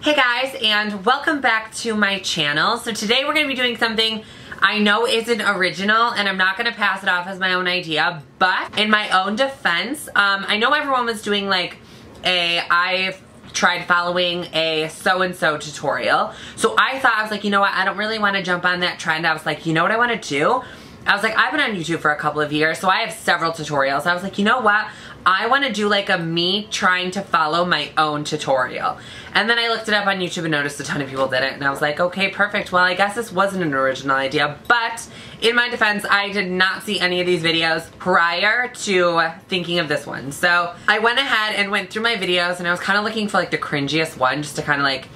Hey guys, and welcome back to my channel. So today we're going to be doing something I know isn't original, and I'm not going to pass it off as my own idea, but in my own defense, I know everyone was doing like I've tried following a so-and-so tutorial. So I thought, I was like, you know what, I don't really want to jump on that trend. I was like, you know what I want to do? I was like, I've been on YouTube for a couple of years, so I have several tutorials. I was like, you know what? I want to do like a me trying to follow my own tutorial. And then I looked it up on YouTube and noticed a ton of people did it. And I was like, okay, perfect. Well, I guess this wasn't an original idea. But in my defense, I did not see any of these videos prior to thinking of this one. So I went ahead and went through my videos, and I was kind of looking for like the cringiest one just to kind of like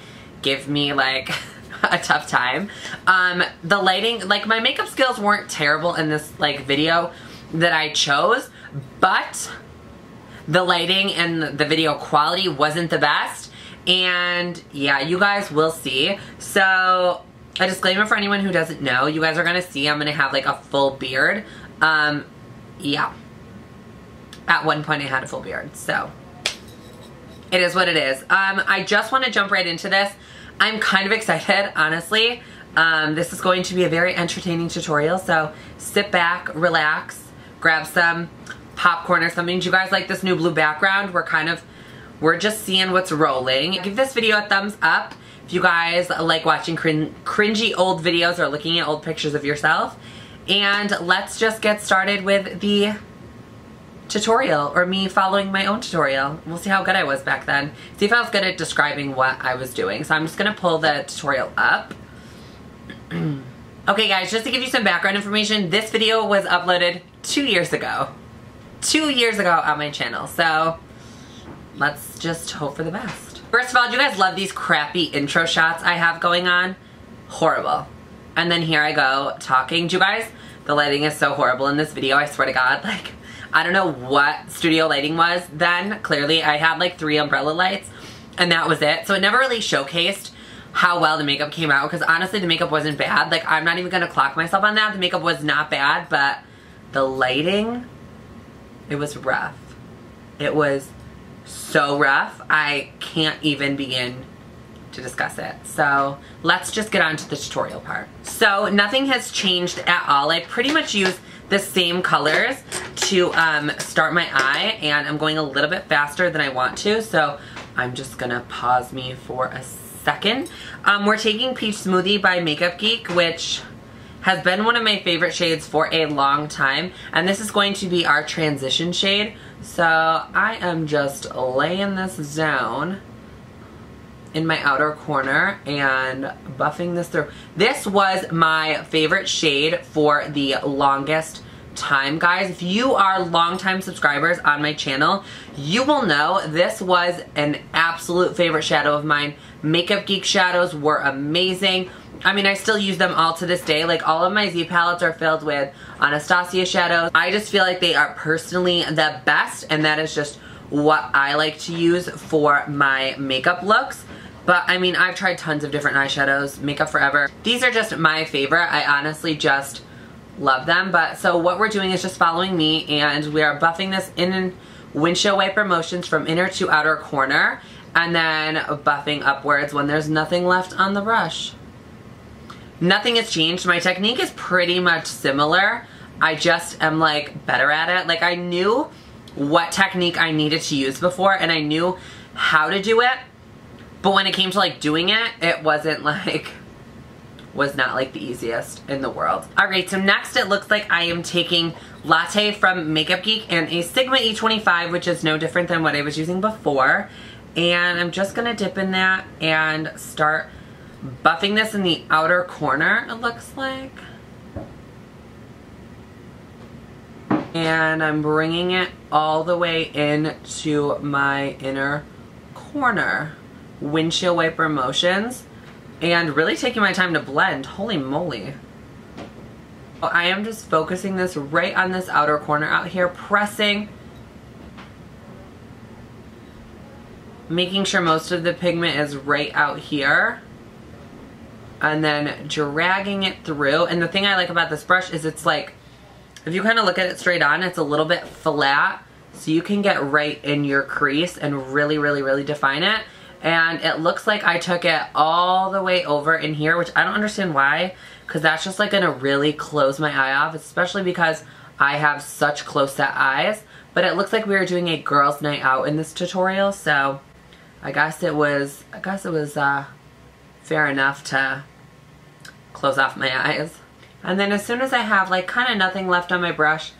give me like a tough time. The lighting, like my makeup skills weren't terrible in this like video that I chose, but the lighting and the video quality wasn't the best. And yeah, you guys will see. So a disclaimer for anyone who doesn't know, you guys are gonna see I'm gonna have like a full beard. Yeah. At one point I had a full beard, so it is what it is. I just want to jump right into this. I'm kind of excited, honestly. This is going to be a very entertaining tutorial, so sit back, relax, grab some popcorn or something. Do you guys like this new blue background? We're just seeing what's rolling. Give this video a thumbs up if you guys like watching cringy old videos or looking at old pictures of yourself. And let's just get started with the tutorial, or me following my own tutorial. We'll see how good I was back then. See if I was good at describing what I was doing. So I'm just gonna pull the tutorial up. Okay guys, just to give you some background information, this video was uploaded 2 years ago. 2 years ago on my channel, so let's just hope for the best. First of all, do you guys love these crappy intro shots I have going on? Horrible. And then here I go talking. Do you guys, the lighting is so horrible in this video, I swear to God. Like, I don't know what studio lighting was then. Clearly I had like 3 umbrella lights and that was it. So it never really showcased how well the makeup came out, because honestly the makeup wasn't bad. Like, I'm not even gonna clock myself on that. The makeup was not bad, but the lighting, it was rough. It was so rough. I can't even begin to discuss it. So let's just get on to the tutorial part. So nothing has changed at all. I pretty much use the same colors to start my eye, and I'm going a little bit faster than I want to, so I'm just gonna pause me for a second. We're taking Peach Smoothie by MakeupGeek, which has been one of my favorite shades for a long time, and this is going to be our transition shade. So I am just laying this down in my outer corner and buffing this through. This was my favorite shade for the longest time, guys. If you are longtime subscribers on my channel, you will know this was an absolute favorite shadow of mine. MakeupGeek shadows were amazing. I mean, I still use them all to this day. Like, all of my Z palettes are filled with Anastasia shadows. I just feel like they are personally the best, and that is just what I like to use for my makeup looks. But I mean, I've tried tons of different eyeshadows, MakeupForever. These are just my favorite. I honestly just love them. But so what we're doing is just following me, and we are buffing this in windshield wiper motions from inner to outer corner, and then buffing upwards when there's nothing left on the brush. Nothing has changed. My technique is pretty much similar. I just am like better at it. Like, I knew what technique I needed to use before, and I knew how to do it. But when it came to like doing it, it wasn't like, was not like the easiest in the world. Alright, so next it looks like I am taking Latte from MakeupGeek and a Sigma E25, which is no different than what I was using before. And I'm just gonna dip in that and start buffing this in the outer corner, it looks like. And I'm bringing it all the way into my inner corner. Windshield wiper motions. And really taking my time to blend. Holy moly. I am just focusing this right on this outer corner out here, pressing. Making sure most of the pigment is right out here. And then dragging it through. And the thing I like about this brush is it's like, if you kind of look at it straight on, it's a little bit flat. So you can get right in your crease and really, really, really define it. And it looks like I took it all the way over in here, which I don't understand why, because that's just like gonna really close my eye off, especially because I have such close set eyes. But it looks like we were doing a girls' night out in this tutorial, so I guess it was fair enough to close off my eyes. And then as soon as I have like kind of nothing left on my brush,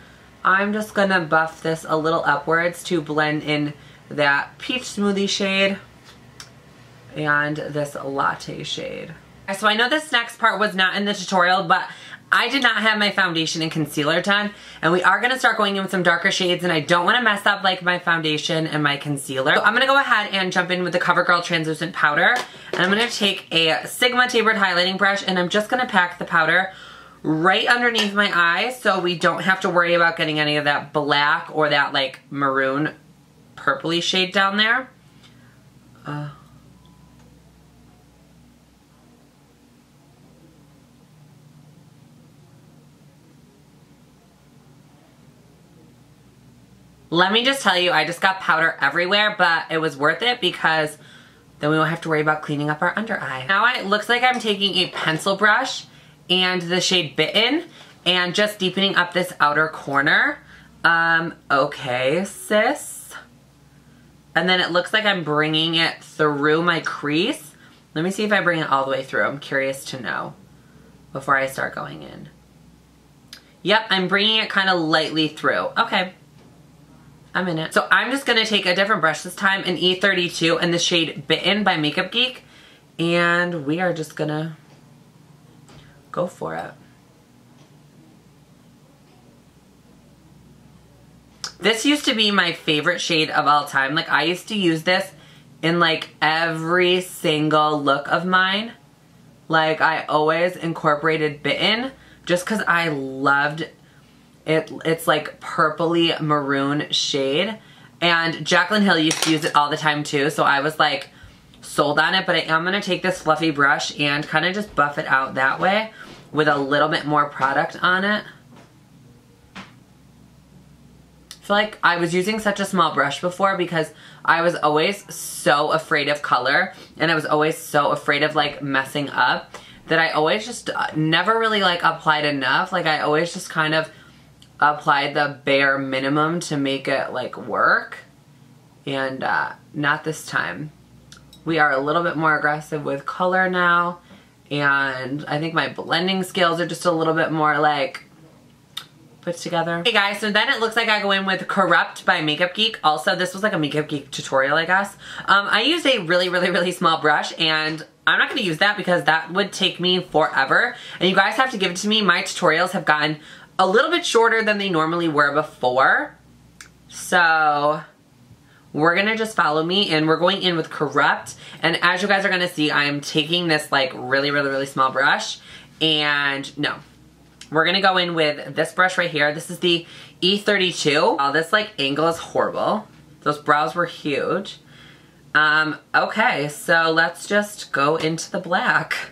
I'm just gonna buff this a little upwards to blend in that peach smoothie shade and this latte shade. So I know this next part was not in the tutorial, but I did not have my foundation and concealer done, and we are gonna start going in with some darker shades, and I don't wanna mess up like my foundation and my concealer. So I'm gonna go ahead and jump in with the CoverGirl translucent powder, and I'm gonna take a Sigma tapered highlighting brush, and I'm just gonna pack the powder right underneath my eyes so we don't have to worry about getting any of that black or that like maroon purpley shade down there. Let me just tell you, I just got powder everywhere, but it was worth it because then we won't have to worry about cleaning up our under eye. Now it looks like I'm taking a pencil brush and the shade Bitten and just deepening up this outer corner. Okay, sis. And then it looks like I'm bringing it through my crease. Let me see if I bring it all the way through. I'm curious to know before I start going in. Yep, I'm bringing it kind of lightly through. Okay. I'm in it. So I'm just gonna take a different brush this time, an E32 and the shade Bitten by MakeupGeek, and we are just gonna go for it. This used to be my favorite shade of all time. Like I used to use this in like every single look of mine. Like I always incorporated Bitten just because I loved it. It's like purpley maroon shade, and Jaclyn Hill used to use it all the time too, so I was like sold on it. But I am going to take this fluffy brush and kind of just buff it out that way with a little bit more product on it. I feel like I was using such a small brush before because I was always so afraid of color, and I was always so afraid of like messing up that I always just never really like applied enough. Like I always just kind of applied the bare minimum to make it like work, and not this time. We are a little bit more aggressive with color now, and I think my blending skills are just a little bit more like put together. Okay guys, so then it looks like I go in with Corrupt by MakeupGeek. Also, this was like a MakeupGeek tutorial, I guess. I used a really small brush, and I'm not going to use that because that would take me forever, and you guys have to give it to me. My tutorials have gotten a little bit shorter than they normally were before. So we're gonna just follow me, and we're going in with Corrupt. And as you guys are gonna see, I'm taking this like really small brush, and no, we're gonna go in with this brush right here. This is the E32. Oh, this like angle is horrible. Those brows were huge. Okay, so let's just go into the black.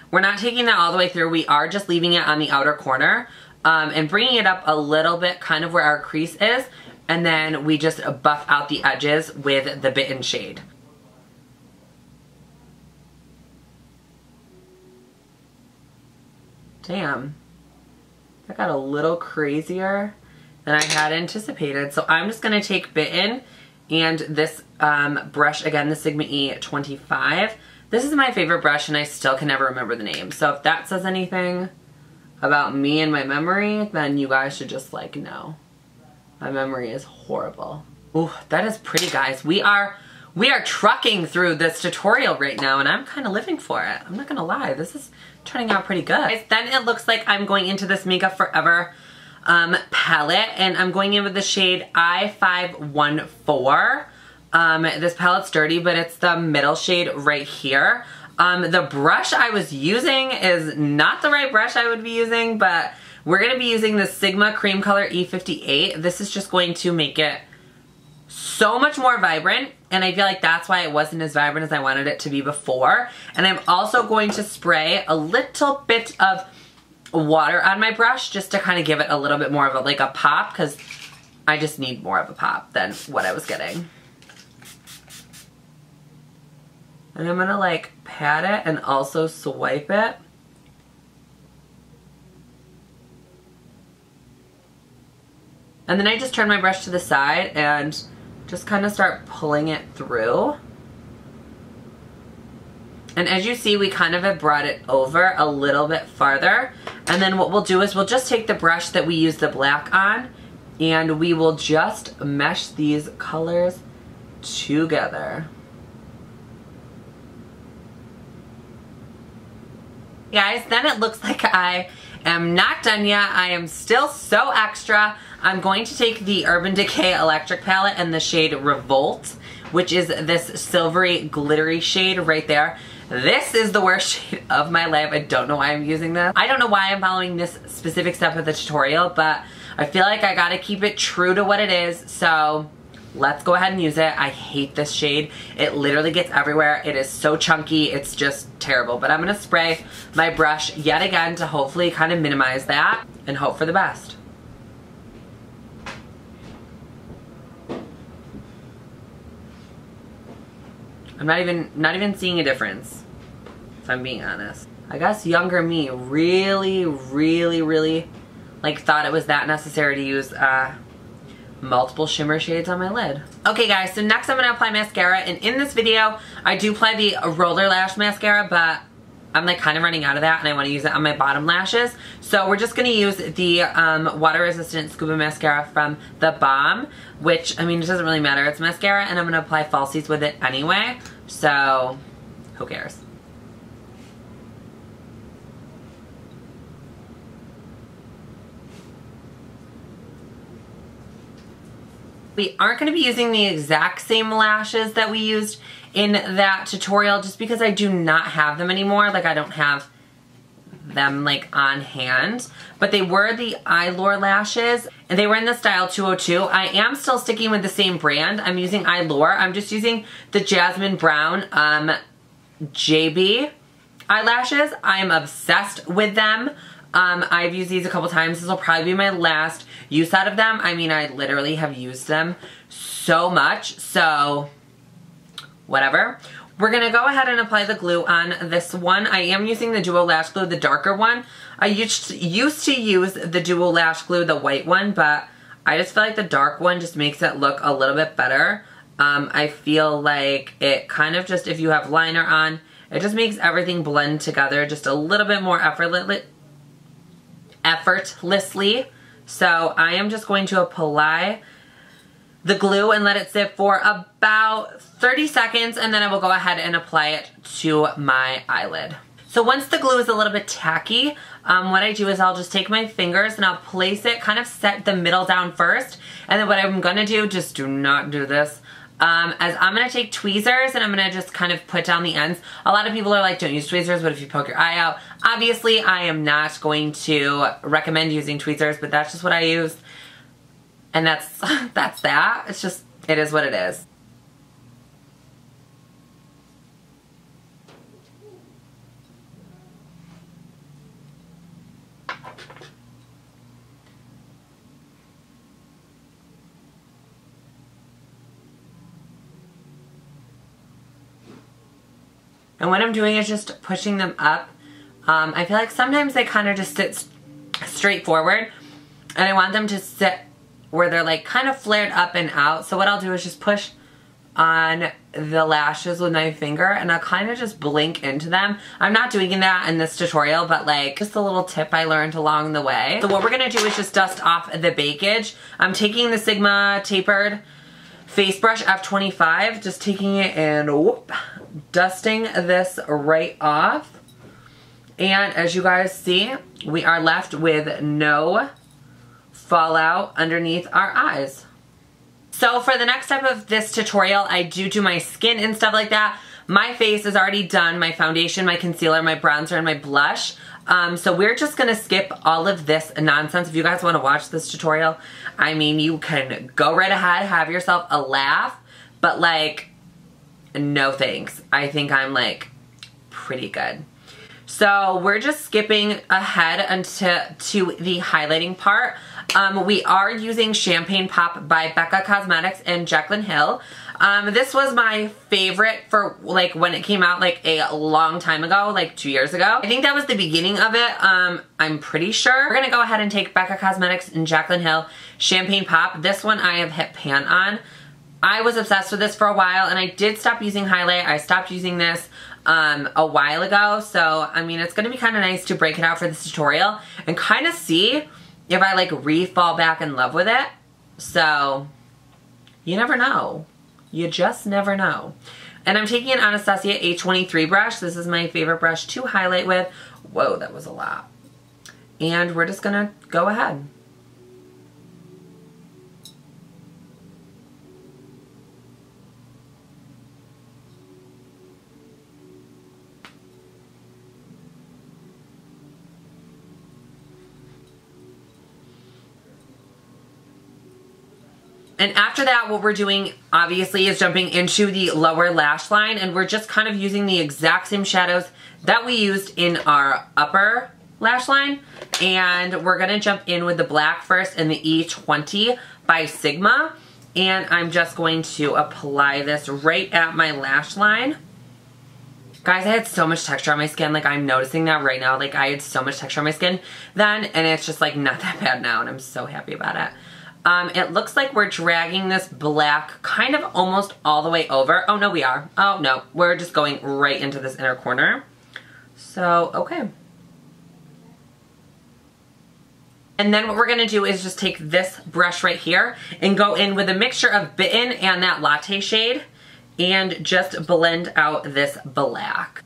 We're not taking that all the way through. We are just leaving it on the outer corner. And bringing it up a little bit kind of where our crease is, and then we just buff out the edges with the Bitten shade. Damn, that got a little crazier than I had anticipated. So I'm just gonna take Bitten and this brush again, the Sigma E25. This is my favorite brush, and I still can never remember the name. So if that says anything about me and my memory, then you guys should just like know. My memory is horrible. Ooh, that is pretty, guys. We are trucking through this tutorial right now, and I'm kind of living for it. I'm not gonna lie, this is turning out pretty good. Then it looks like I'm going into this MakeupForever palette, and I'm going in with the shade I514. This palette's dirty, but it's the middle shade right here. The brush I was using is not the right brush I would be using, but we're going to be using the Sigma Cream Color E58. This is just going to make it so much more vibrant, and I feel like that's why it wasn't as vibrant as I wanted it to be before. And I'm also going to spray a little bit of water on my brush just to kind of give it a little bit more of a pop, because I just need more of a pop than what I was getting. And I'm gonna like pat it and also swipe it. And then I just turn my brush to the side and just kind of start pulling it through. And as you see, we kind of have brought it over a little bit farther. And then what we'll do is we'll just take the brush that we used the black on and we will just mesh these colors together. Guys, then it looks like I am not done yet. I am still so extra. I'm going to take the Urban Decay Electric Palette and the shade Revolt, which is this silvery glittery shade right there. This is the worst shade of my life. I don't know why I'm using this. I don't know why I'm following this specific step of the tutorial, but I feel like I gotta keep it true to what it is, so let's go ahead and use it. I hate this shade. It literally gets everywhere. It is so chunky. It's just terrible. But I'm gonna spray my brush yet again to hopefully kind of minimize that and hope for the best. I'm not even seeing a difference, if I'm being honest. I guess younger me really like thought it was that necessary to use multiple shimmer shades on my lid. Okay guys, so next I'm gonna apply mascara, and in this video I do apply the roller lash mascara, but I'm like kind of running out of that and I want to use it on my bottom lashes. So we're just gonna use the water resistant Scuba mascara from TheBalm, which, I mean, it doesn't really matter, it's mascara, and I'm gonna apply falsies with it anyway, so who cares? We aren't going to be using the exact same lashes that we used in that tutorial just because I do not have them anymore. Like, I don't have them like on hand, but they were the Eylure lashes and they were in the style 202. I am still sticking with the same brand. I'm using Eylure. I'm just using the Jasmine Brown Jaybee eyelashes. I am obsessed with them. I've used these a couple times. This will probably be my last use out of them. I mean, I literally have used them so much, so whatever. We're gonna go ahead and apply the glue on this one. I am using the Duo Lash Glue, the darker one. I used to use the Duo Lash Glue, the white one, but I just feel like the dark one just makes it look a little bit better. I feel like it kind of just, if you have liner on, it just makes everything blend together just a little bit more effortlessly. So I am just going to apply the glue and let it sit for about 30 seconds, and then I will go ahead and apply it to my eyelid. So once the glue is a little bit tacky, what I do is I'll just take my fingers and I'll place it, kind of set the middle down first, and then what I'm gonna do, just do not do this, as I'm gonna take tweezers and I'm gonna just kind of put down the ends. A lot of people are like, don't use tweezers, what if you poke your eye out? Obviously, I am not going to recommend using tweezers, but that's just what I use. And that's that. It's just, it is what it is. And what I'm doing is just pushing them up. I feel like sometimes they kind of just sit straight forward, and I want them to sit where they're like kind of flared up and out. So what I'll do is just push on the lashes with my finger and I'll kind of just blink into them. I'm not doing that in this tutorial, but like just a little tip I learned along the way. So what we're gonna do is just dust off the bakage. I'm taking the Sigma Tapered Face Brush F25, just taking it and whoop, dusting this right off. And as you guys see, we are left with no fallout underneath our eyes. So for the next step of this tutorial, I do my skin and stuff like that. My face is already done, my foundation, my concealer, my bronzer, and my blush. So we're just gonna skip all of this nonsense. If you guys wanna watch this tutorial, I mean, you can go right ahead, have yourself a laugh, but like, no thanks. I think I'm like pretty good. So we're just skipping ahead to the highlighting part. We are using Champagne Pop by Becca Cosmetics and Jaclyn Hill. This was my favorite for like when it came out like a long time ago, like 2 years ago. I think that was the beginning of it. I'm pretty sure. We're gonna go ahead and take Becca Cosmetics and Jaclyn Hill Champagne Pop. This one I have hit pan on. I was obsessed with this for a while, and I did stop using highlight. I stopped using this a while ago, so I mean it's gonna be kind of nice to break it out for this tutorial and kind of see if I like fall back in love with it. So you never know. You just never know. And I'm taking an Anastasia A23 brush. This is my favorite brush to highlight with. Whoa, that was a lot. And we're just gonna go ahead. And after that, what we're doing, obviously, is jumping into the lower lash line, and we're just kind of using the exact same shadows that we used in our upper lash line. And we're gonna jump in with the black first and the E20 by Sigma. And I'm just going to apply this right at my lash line. Guys, I had so much texture on my skin. Like, I'm noticing that right now. Like, I had so much texture on my skin then, and it's just, like, not that bad now, and I'm so happy about it. It looks like we're dragging this black kind of almost all the way over. Oh, no, we are. Oh, no. We're just going right into this inner corner. So, okay. And then what we're going to do is just take this brush right here and go in with a mixture of Bitten and that Latte shade and just blend out this black.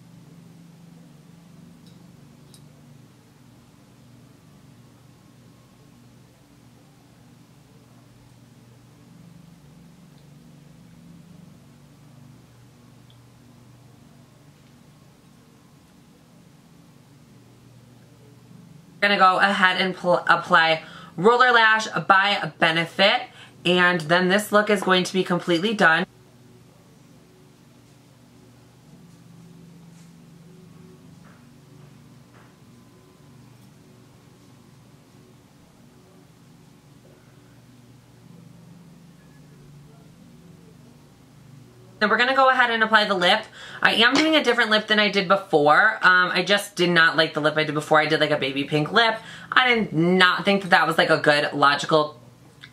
We're gonna go ahead and apply Roller Lash by Benefit, and then this look is going to be completely done. Then we're going to go ahead and apply the lip. I am doing a different lip than I did before. I just did not like the lip I did before. I did like a baby pink lip. I did not think that that was like a good logical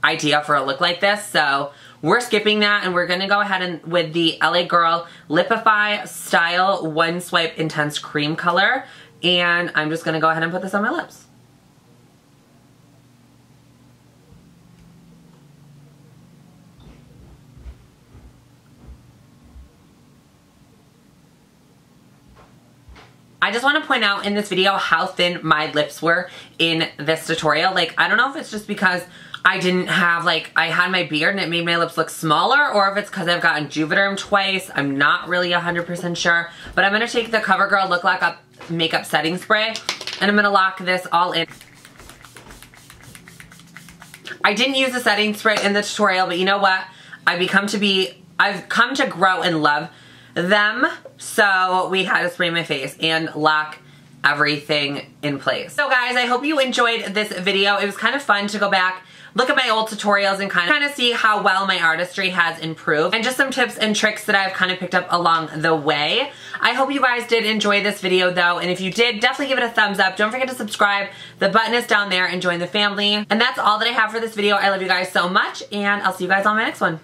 idea for a look like this. So we're skipping that, and we're going to go ahead and with the LA Girl Lipify Style One Swipe Intense Cream color. And I'm just going to go ahead and put this on my lips. I just want to point out in this video how thin my lips were in this tutorial. Like, I don't know if it's just because I didn't have, like, I had my beard and it made my lips look smaller, or if it's because I've gotten Juvederm twice. I'm not really 100% sure. But I'm going to take the CoverGirl Look Lock Up Makeup Setting Spray, and I'm going to lock this all in. I didn't use the setting spray in the tutorial, but you know what? I've come to grow and love them, so we had to spray my face and lock everything in place. So guys, I hope you enjoyed this video. It was kind of fun to go back, look at my old tutorials, and kind of see how well my artistry has improved, and just some tips and tricks that I've kind of picked up along the way. I hope you guys did enjoy this video though, and if you did, definitely give it a thumbs up. Don't forget to subscribe. The button is down there, and join the family. And that's all that I have for this video. I love you guys so much, and I'll see you guys on my next one.